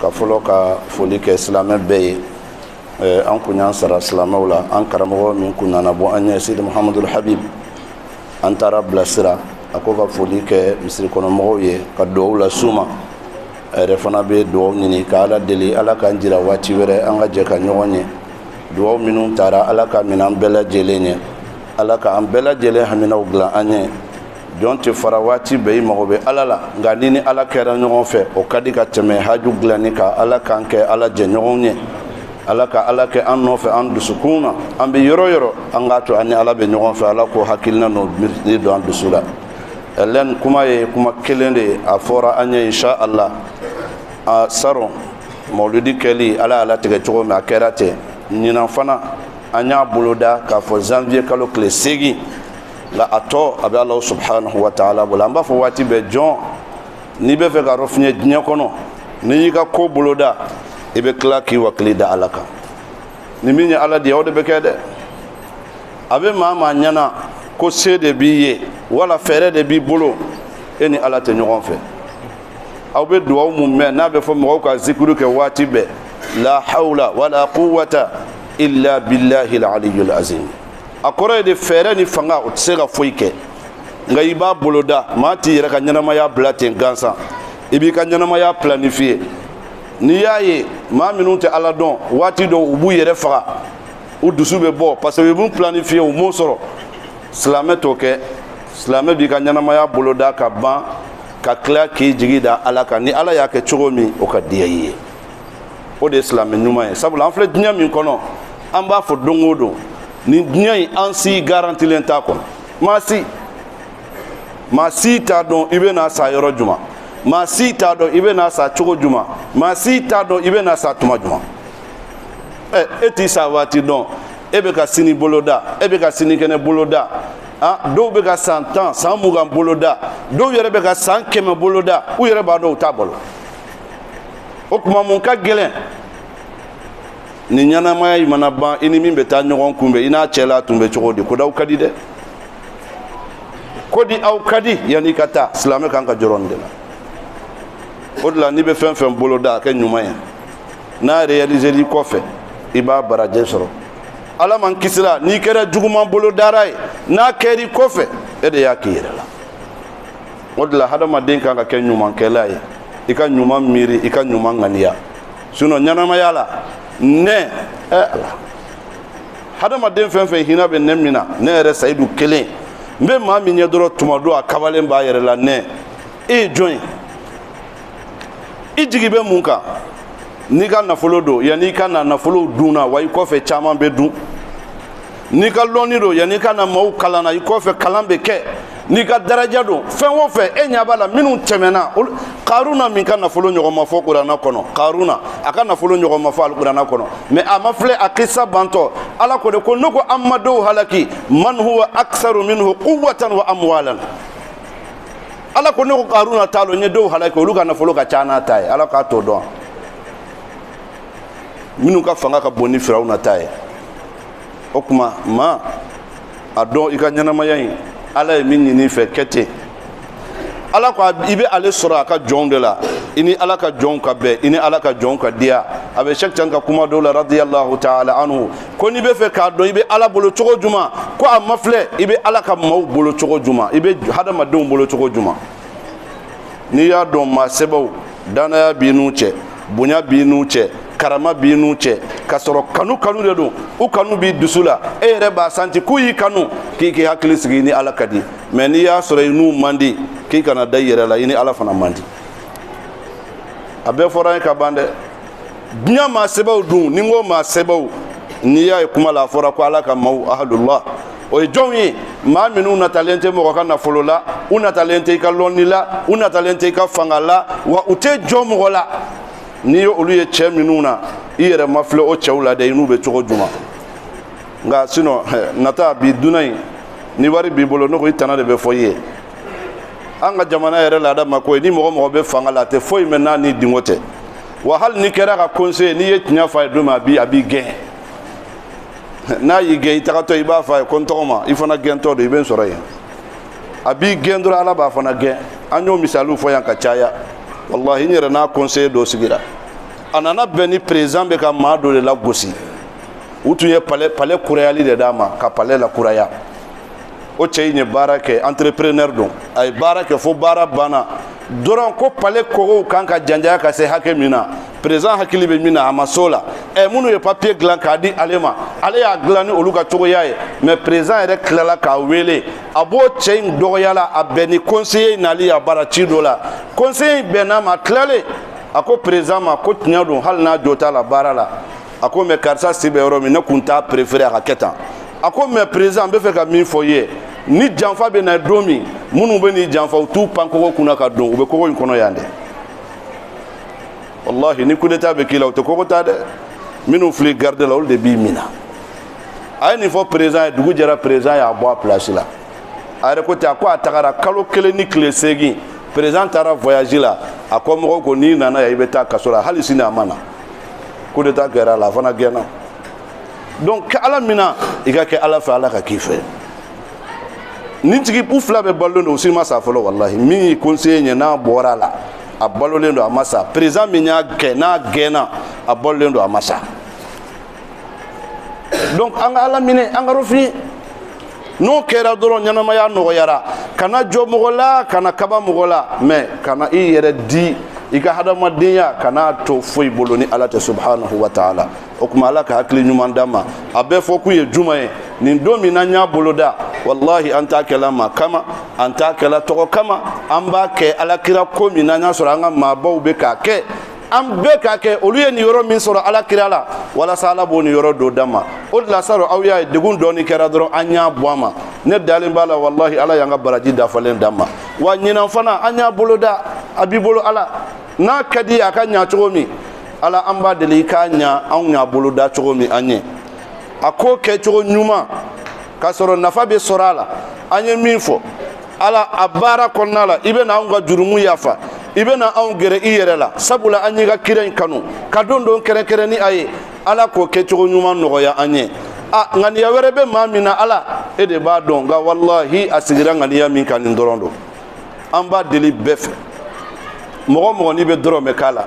ka folo ka foli kɛ silamɛ bɛɛ ye an kun y'an sara silamɛw la an karamɔgɔ min kun nana bɔ an ɲɛ Sidi Muhamadul Habib an taara bilasira a ko ka foli kɛ misiri kɔnɔmɔgɔw ye ka duwawu la suma a yɛrɛ fana bɛ duwawu ɲini ka Ala deli Ala k'an jira waati wɛrɛ an ka jɛ ka ɲɔgɔn ye duwawu minnu taara Ala ka minɛ an bɛɛ lajɛlen ɲɛ Ala ka an bɛɛ lajɛlen haminaw dilan an ɲɛ jɔn tɛ fara waati bɛɛ i mago bɛ Ala la nka ni Ala kɛra ɲɔgɔn fɛ o ka di ka tɛmɛ haju dilanni kan Ala k'an kɛ Ala jɛɲɔgɔnw ye Ala ka Ala kɛ an nɔfɛ an dusukun na an bɛ yɔrɔ yɔrɔ an k'a to an ni Ala bɛ ɲɔgɔn fɛ Ala k'o hakilina n'o miiri don an dusu la ɛlɛn kuma ye kuma kelen de ye a fɔra an ye insha Allah a saron mawludi kɛli Ala y'a latigɛ cogo min a kɛra ten ɲinan fana an y'a boloda k'a fɔ janvier kalo tile 8 nka a tɔ a bɛ Ala subhanahu wa ta'ala bolo an b'a fɔ waati bɛɛ jɔn n'i bɛ fɛ ka yɔrɔ fiɲɛ diɲɛ kɔnɔ n'i y'i ka ko boloda i bɛ tila k'i wakili da Ala kan ni min ye Ala diya o de bɛ kɛ dɛ a bɛ maa maa ɲɛna ko se de b'i ye wala fɛɛrɛ de b'i bolo e ni Ala tɛ ɲɔgɔn fɛ aw bɛ duwawu mun mɛn n'a bɛ fɔ mɔgɔw ka zikuru kɛ waati bɛɛ la hawla wala quwwata illa billahi al-aliyyil azim a kɔrɔ ye de fɛɛrɛ ni fanga o tɛ se ka foyi kɛ nka i b'a boloda maa t'i yɛrɛ ka ɲɛnamaya bila ten gansan i b'i ka ɲɛnamaya planifier n'i y'a ye maa minnu tɛ Ala dɔn waati dɔw u b'u yɛrɛ faga u dusu bɛ bɔ parce que u b'u planifier u m'o sɔrɔ silamɛ t'o kɛ silamɛ b'i ka ɲɛnamaya boloda ka ban ka tila k'i jigi da Ala kan ni Ala y'a kɛ cogo min o ka diya i ye o de ye silamɛ ɲuman ye sabula an filɛ diɲɛ min kɔnɔ an b'a fɔ don o don ni diɲɛ in an si garantilen t'a kɔnɔ maa si t'a dɔn i bɛna sa yɔrɔ juma maa si t'a dɔn i bɛna sa cogo juma maa si t'a dɔn i bɛna sa tuma juma e t'i sa waati dɔn e bɛ ka sini boloda e bɛ ka sinikɛnɛ boloda dɔw bɛ ka san 10 san 20 boloda dɔw yɛrɛ bɛ ka san 100 boloda u yɛrɛ b'a dɔn u t'a bolo o tuma mun ka gɛlɛn ni ɲɛnamaya in mana ban i ni min bɛ taa ɲɔgɔn kunbɛn i n'a cɛla tun bɛ cogo di ko d'aw ka di dɛ ko di aw ka di yanni ka taa silamɛ kan ka jɔrɔ nin de la o de la n'i bɛ fɛn fɛn boloda a kɛ ɲuman ye n'a réaliseli kɔfɛ i b'a barajɛ sɔrɔ Ala man kisira n'i kɛra juguman bolodara ye n'a kɛr'i kɔfɛ e de y'a k'i yɛrɛ la o de la hadamaden kan ka kɛ ɲumankɛla ye i ka ɲuman miiri i ka ɲuman ŋaniya sinon ɲɛnamaya la nɛ Ala hadamaden fɛn fɛn hinɛ bɛ nɛ min na ne yɛrɛ Sayidu kelen n bɛ maa min ɲɛ dɔrɔn tuma dɔ a kabalen b'a yɛrɛ la nɛ e ye jɔn ye i jigi bɛ mun kan n'i ka nafolo don yanni i ka na nafolo dunna wa i kɔfɛ caman bɛ dun n'i ka lɔnni don yanni i ka na maaw kalan na i kɔfɛ kalan bɛ kɛ n'i ka daraja don fɛn o fɛn e ɲɛ b'a la minnu tɛmɛna Karuna min ka nafolo ɲɔgɔn ma fɔ Kurana kɔnɔ Karuna a ka nafolo ɲɔgɔn ma fɔ Kurana kɔnɔ mais a ma filɛ a kisa bantɔ Ala ko de ko ne ko an ma dɔw halaki man huwa aksaru minhu quwwatan wa amwalan Ala ko ne ko Karuna t'a lɔ n ye dɔw halaki olu ka nafolo ka ca n'a ta ye Ala k'a t'o dɔn minnu ka fanga ka bon ni Firawuna ta ye o tuma maa a dɔn i ka ɲɛnamaya in Ala ye min ɲini fɛ kɛ ten Ala ko i bɛ ale sɔrɔ a ka jɔnw de la i ni Ala ka jɔnw ka bɛn i ni Ala ka jɔnw ka diya a bɛ Sheikh Can ka kuma dɔw la radiyallahu ta'ala anhu ko n'i bɛ fɛ k'a dɔn i bɛ Ala bolo cogo jumɛn ko a ma filɛ i bɛ Ala ka maaw bolo cogo jumɛn i bɛ hadamadenw bolo cogo jumɛn n'i y'a dɔn maa sɛbɛw danaya b'i n'u cɛ bonya b'i n'u cɛ karama b'i n'u cɛ ka sɔrɔ kanu de don u kanu b'i dusu la e yɛrɛ b'a santi k'u y'i kanu k'i k'i hakili sigi ni Ala ka di mais n'i y'a sɔrɔ i n'u man di k'i kana da i yɛrɛ la i ni Ala fana man di a bɛɛ fɔra ye ka ban dɛ diɲɛ maa sɛbɛw dun ni n ko maa sɛbɛw n'i y'a ye kuma la a fɔra ko Ala ka maaw ahadullah o ye jɔnw ye maa minnu natalen tɛ mɔgɔ ka nafolo la u natalen tɛ i ka lɔnni la u natalen tɛ i ka fanga la wa u tɛ jɔ mɔgɔ la n'i ye olu ye cɛ minnu na i yɛrɛ ma filɛ o cɛw la dɛ i n'u bɛ cogo jumɛn nka sinon nata bi dunan in ni wari b'i bolo ne ko i tana de bɛ fɔ i ye an ka jamana yɛrɛ laada ma ko ye ni mɔgɔ bɛ fanga la a tɛ foyi mɛn n'a ni dingo tɛ wa hali ni kɛra ka conseiller n'i ye tiɲɛ f'a ye don min a b'i gɛn n'a y'i gɛn i tagatɔ i b'a fɔ a ye ko n tɔgɔ ma i fana gɛntɔ don i bɛ n sɔrɔ yen a b'i gɛn dɔrɔn Ala b'a fana gɛn an y'o misaliw fɔ yan ka caya wallahi n yɛrɛ n'a conseiller dɔ sigira a nana bɛn ni président bɛ ka maa dɔ de la gosi u tun ye palais kurayali de d'a ma ka palais la kuraya o cɛ in ye baara kɛ entrepreneur don a ye baara kɛ fo baara banna dɔrɔn ko palais kogow kan ka janjaya ka se hakɛ min na président hakili bɛ min na a ma s'o la minnu ye papier dilan k'a di ale ma ale y'a dilan ni olu ka cogoya ye mais président yɛrɛ tilala k'a wele a b'o cɛ in dɔgɔyala a bɛn ni conseiller nali a bara ci dɔ la conseiller bɛnn'a ma a tilalen a ko président ma ko tiɲɛ don hali n'a jo t'a la baara la a ko mais karisa si bɛ yɔrɔ min ne kun t'a préféré a ka kɛ tan a ko mais président n bɛ fɛ ka min fɔ i ye ni janfa bɛ na don min minnu bɛ n'i janfa u t'u pan kogo kunna ka don u bɛ kogo in kɔnɔ yan dɛ wallahi ni coup d'état bɛ k'i la u tɛ kogo ta dɛ minnu fili garde la olu de b'i minɛ a ye nin fɔ président ye dugu jɛra président y'a bɔ a place la a yɛrɛ ko ten a ko a tagara kalo 1 ni tile 8 président taara voyage la a ko mɔgɔw ko n'i nana yan i bɛ taa kaso la hali sini a ma na coup d'état kɛra a la a fana gɛnna donc kɛ ala min na i ka kɛ ala fɛ ala ka k'i fɛ nin tigi u fila bɛ balolen don u si ma sa fɔlɔ wallahi min ye conseiller ɲɛ n'a bɔra a la a balolen don a ma sa président min y'a kɛ n'a gɛnna a balolen don a ma sa donc an ka ala minɛ an ka rɔfi n'o kɛra dɔrɔn ɲɛnamaya nɔgɔyara kana jɔ mɔgɔ la kana kaba mɔgɔ la mais kana i yɛrɛ di i ka hadamadenya kana to foyi bolo ni ala tɛ subhanahu wa ta'ala o kuma ala ka hakili ɲuman d'an ma a bɛɛ fɔ k'u ye juma ye nin don min n'an y'a bolo da wallahi an t'a kɛla maa kama an t'a kɛla tɔgɔ kama an b'a kɛ alakira ko min n'an y'a sɔrɔ an ka maabaw bɛ k'a kɛ an bɛɛ k'a kɛ olu ye nin yɔrɔ min sɔrɔ alakira la walasa ala b'o nin yɔrɔ don d'an ma o de la saro aw y'a ye degun dɔɔni kɛra dɔrɔn an y'a bɔ a ma ne dalen b'a la wallahi ala y'an ka baraji dafalen d'an ma wa ɲinan fana an y'a bolo da a b'i bolo ala n'a ka di a ka ɲa cogo min ala an b'a deli i k'a ɲa anw y'a bolo da cogo min an ye a ko kɛ cogo ɲuman k'a sɔrɔ nafa bɛ sɔrɔ a la an ye min fɔ ala a baara kɔnɔna la i bɛ na anw ka jurumu yafa i bɛ na anw gɛrɛ i yɛrɛ la sabula an y'i ka kira in kanu ka don kɛrɛnkɛrɛn ni a ye ala k'o kɛ cogo ɲuman nɔgɔya an ye ŋaniya wɛrɛ bɛ maa min na ala e de b'a dɔn nka wallahi a sigira ŋaniya min kan nin dɔrɔn don an b'a deli bɛɛ fɛ mɔgɔ mɔgɔ n'i bɛ dɔrɔmɛ k'a la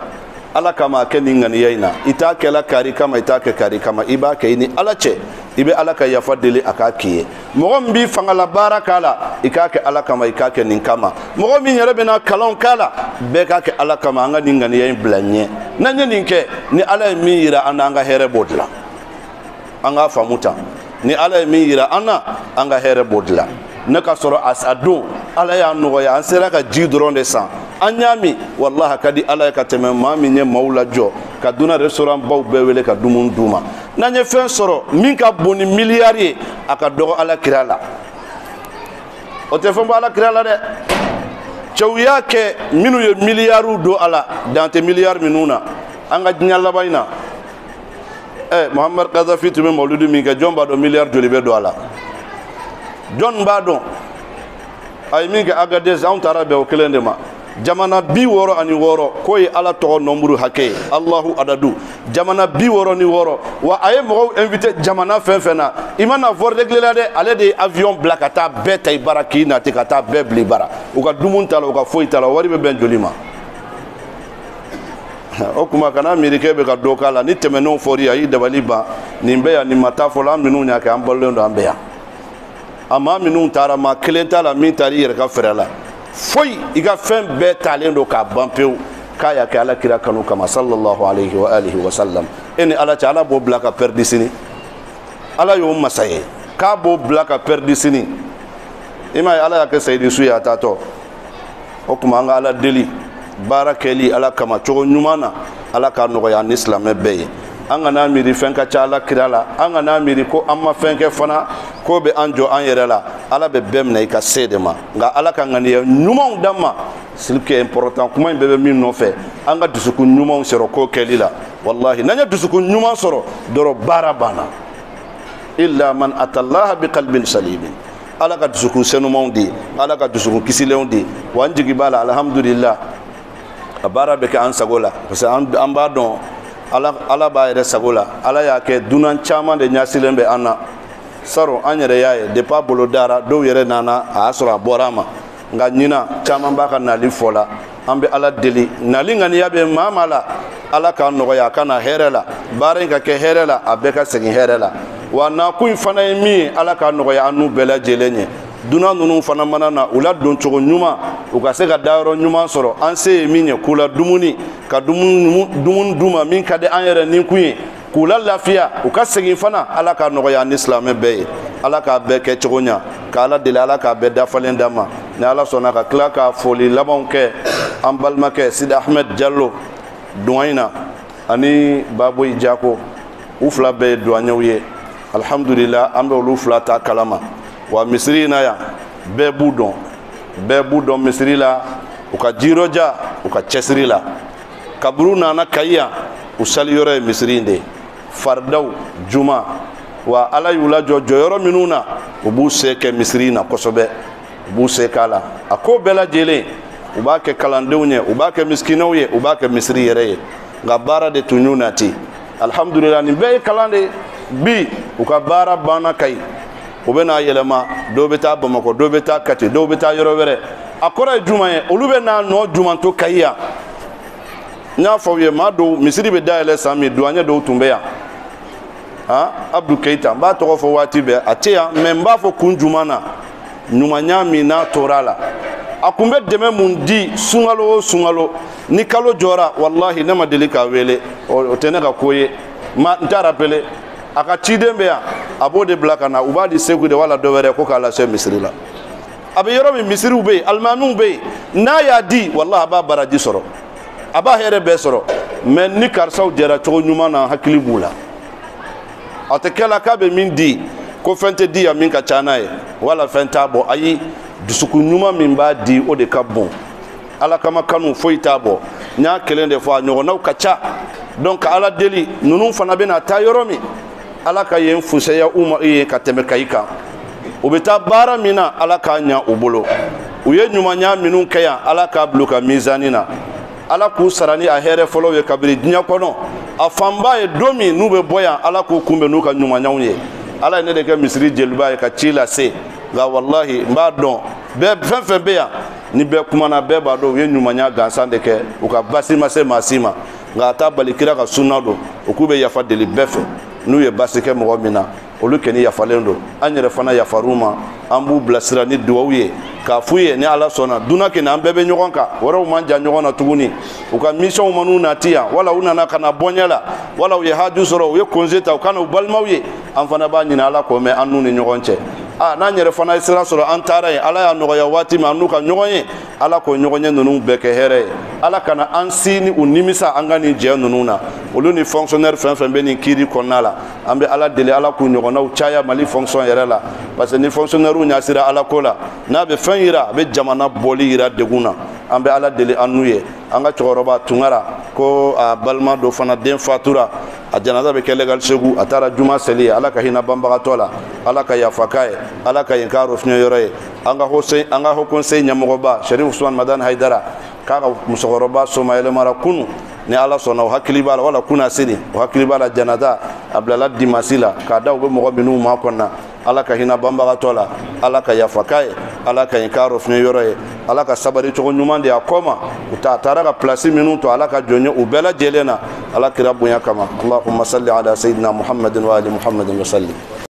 ala kama a kɛ nin ŋaniya in na i t'a kɛla kari kama i t'a kɛ kari kama i b'a kɛ i ni ala cɛ i bɛ ala ka yafa deli a k'a k'i ye mɔgɔ min b'i fangala baara k'a la i k'a kɛ ala kama i k'a kɛ nin kama mɔgɔ min yɛrɛ bɛna kalanw k'a la bɛɛ k'a kɛ ala kama an ka nin ŋaniya in bila ɲɛ n'an ye nin kɛ ni ala ye min yira an na an ka hɛrɛ b'o dilan an k'a faamu tan ni ala ye min yira an na an ka hɛrɛ b'o dilan ne ka sɔrɔ a don ala y'a nɔgɔya an sera ka ji dɔrɔn de san an y'a min wallahi ka di ala ye ka tɛmɛ maa min ye maaw lajɔ ka duna restaurant baw bɛɛ wele ka dumuni d'u ma n'an ye fɛn sɔrɔ min ka bon ni miliyari ye a ka dɔgɔ ala kira la o tɛ fɛn bɔ ala kira la dɛ cɛw y'a kɛ minnu ye miliyariw don a la dan tɛ miliyari minnu na an ka diɲɛ laban in na Muhammad Gaddafi tun bɛ mawuludi min kɛ jɔn b'a dɔn miliyari joli bɛ don a la jɔn b'a dɔn a ye min kɛ Agadez anw taara bɛn o kelen de ma jamana 66 k'o ye ala tɔgɔ nɔnburu hakɛ ye Allahu adadu jamana 66 wa a ye mɔgɔw invité jamana fɛn fɛn na i mana fɔ réglé la dɛ ale de ye avion bila ka taa bɛɛ ta i bara k'i nati ka taa bɛɛ bila i bara u ka dumuni t'a la u ka foyi t'a la wari bɛ bɛn joli ma o kuma kana miiri k'e bɛ ka dɔ k'a la ni tɛmɛnenw fɔr'i ye a y'i dabali ban nin bɛ yan nin ma taa fɔlɔ an minnu y'a kɛ an balolen don an bɛ yan a maa minnu taara maa kelen t'a la min taara i yɛrɛ ka fɛɛrɛ la foyi i ka fɛn bɛɛ talen don k'a ban pewu k'a y'a kɛ ala kira kanu kama sallallahu alayhi wa alihi wa sallam e ni ala cɛ ala b'o bila ka pɛridi sini ala y'o masa ye k'a b'o bila ka pɛridi sini i m'a ye ala y'a kɛ sayidi su ye a taatɔ o kuma an ka ala deli baara kɛli ala kama cogo ɲuman na ala k'a nɔgɔya an ni silamɛ bɛɛ ye an kana miiri fɛn ka ca ala kira la an kana miiri ko an ma fɛn kɛ fana ko bɛ an jɔ an yɛrɛ la ala bɛ bɛɛ minɛ i ka se de ma nka ala ka ŋaniya ɲumanw d'an ma c'est important kuma in bɛɛ bɛ min nɔfɛ an ka dusukun ɲumanw sɔrɔ ko kɛli la wallahi n'an ye dusukun ɲuman sɔrɔ dɔrɔn baara banna illa man atallaha bi qalbin salimin ala ka dusukun sanumanw di ala ka dusukun kisilenw di wa an jigi b'a la alhamdulillah a baara bɛ kɛ an sago la parce que an b'a dɔn ala b'a yɛrɛ sago la ala y'a kɛ dunan caman de ɲɛsilen bɛ an na saro an yɛrɛ y'a ye depuis a bolo dara dɔw yɛrɛ nana a y'a sɔrɔ a bɔra a ma nka ɲinan caman b'a ka nali fɔ la an bɛ ala deli nali ŋaniya bɛ maa maa la ala k'a nɔgɔya a ka na hɛrɛ la baara in ka kɛ hɛrɛ la a bɛɛ ka segin hɛrɛ la wa nakun fana ye min ye ala k'a nɔgɔya an n'u bɛɛ lajɛlen ye dunan ninnu fana mana na u la don cogo ɲuman u ka se ka dayɔrɔ ɲuman sɔrɔ an se ye min ye k'u la dumuni ka dumuni d'u ma min ka di an yɛrɛ ni kun ye k'u la lafiya u ka segin fana ala k'a nɔgɔya an ni silamɛ bɛɛ ye ala k'a bɛɛ kɛ cogo ɲa k'ala deli ala k'a bɛɛ dafalen d'an ma ni ala sɔnna ka tila ka foli labanw kɛ an balimakɛ sidi ahmed jallo duwa in na ani baboyi jako u fila bɛɛ ye duwaɲɛw ye alhamdulillah an bɛ olu fila ta kalama wa misiri in na yan bɛɛ b'u dɔn misiri la u ka jirɔja u ka cɛsiri la kaburu nana kayi yan u sali yɔrɔ ye misiri in de ye faridaw juma wa ala y'u lajɔ jɔyɔrɔ minnu na u b'u se kɛ misiri in na kosɛbɛ u b'u se k'a la a ko bɛɛ lajɛlen u b'a kɛ kalandenw ye u b'a kɛ miskinaw ye u b'a kɛ misiri yɛrɛ ye nka baara de tun y'u nati alhamdulillah nin bɛɛ ye kalan de bi u ka baara banna kayi u bɛ n'a yɛlɛma dɔw bɛ taa bamakɔ dɔw bɛ taa kati dɔw bɛ taa yɔrɔ wɛrɛ a kɔrɔ ye jumɛn ye olu bɛ n'a nɔ jumanto kayi yan n y'a fɔ aw ye maa dɔw misiri bɛ dayɛlɛ san min duwaɲɛ dɔw tun bɛ yan abdu keita n b'a tɔgɔ fɔ waati bɛɛ a tɛ yan mɛ n b'a fɔ kun juman na ɲumanya min n'a tora la a kun bɛ dɛmɛ mun di sunkalo o sunkalo ni kalo jɔra wallahi ne ma deli k'a wele o tɛ ne ka ko ye n t'a rappelé a ka ciden bɛ yan a b'o de bila ka na u b'a di segu de wala dɔ wɛrɛ ko k'a lase misiri la a bɛ yɔrɔ min misiriw bɛ yen alimamiw bɛ yen n'a y'a di wallahi a b'a baraji sɔrɔ a b'a hɛrɛ bɛɛ sɔrɔ mɛ ni karisaw jɛra cogo ɲuman na hakili b'u la a tɛ kɛ la k'a bɛ min di ko fɛn tɛ di yan min ka ca n'a ye wala fɛn t'a bɔ ayi dusukun ɲuman min b'a di o de ka bon ala kama kanu foyi t'a bɔ n y'a kelen de fɔ a ɲɔgɔnnaw ka ca donc ka ala deli ninnu fana bɛ na taa yɔrɔ min ala ka yen fusaya u ma ye ka tɛmɛ kayi kan u bɛ taa baara min na ala k'a ɲa u bolo u ye ɲumanya minnu kɛ yan ala k'a bila u ka mizani na ala k'u sara ni a hɛrɛ fɔlɔw ye kabiri diɲɛ kɔnɔ a fanba ye don min n'u bɛ bɔ yan ala k'u kunbɛn n'u ka ɲumanyaw ye ala ye ne de kɛ misiri jeliba ye ka ci lase nka wallahi n b'a dɔn fɛn fɛn bɛ yan ni bɛɛ kumana bɛɛ b'a dɔn u ye ɲumanya gansan de kɛ u ka basi ma se maa si ma nka a t'a bali kira ka sunna don u k'u bɛ yafa deli bɛɛ fɛ n'u ye basi kɛ mɔgɔ min na olu kɛni yafalen don an yɛrɛ fana yafar'u ma an b'u bilasira ni duwawu ye k'a f'u ye ni ala sɔnna dunan kɛnɛ an bɛɛ bɛ ɲɔgɔn kan wɛrɛw man jan ɲɔgɔn na tuguni u ka misiyɔnw man'u nati yan wala u nana ka na bɔɲɛ la wala u ye haju sɔrɔ u ye konse ta u ka na u balimaw ye an fana b'a ɲini ala k'o mɛn an n'u ni ɲɔgɔn cɛ n'an yɛrɛ fana ye sira sɔrɔ an taara yen ala y'a nɔgɔya waati min an n'u ka ɲɔgɔn ye ala k'o ɲɔgɔnye ninnu bɛɛ kɛ hɛrɛ ye ala kana an si ni u nimisa an ka nin jɛ ninnu na olu ni fonctionnaire fɛn fɛn bɛ nin kiiri kɔnɔna la an bɛ ala deli ala k'u ɲɔgɔnnaw caya mali fonction yɛrɛ la parce que ni fonctionnaire ɲasira ala ko la n'a bɛ fɛn yira a bɛ jamana bɔli yira degun na an bɛ ala deli an n'u ye an ka cɛkɔrɔba tungara ko a balima dɔ fana den fatura a janaza bɛ kɛ legal segu a taara juma seli ye ala ka hinɛ banbagatɔ la ala ka yafa k'a ye ala ka yen k'a rofiɲɛ yɔrɔ ye an ka haut conseil ɲɛmɔgɔba sherif usman madan haidara k'a ka musokɔrɔba somayɛlɛmara kunu ni ala sɔnna o hakili b'a la wala kuna sini o hakili b'a la janaza a bilala dimasi la k'a da u bɛ mɔgɔ minnu ma kɔnɔna ala ka hinɛ banbagatɔ la ala ka yafa k'a ye ala ka yen k'a rofiɲɛ yɔrɔ ye ala ka sabari cogo ɲuman di a kɔ ma a taara ka place minnu to ala ka jɔn u bɛɛ lajɛlen na ala kira bonya kama allahumma salli ala sayyidina muhammadin wa ali muhammadin wa sallim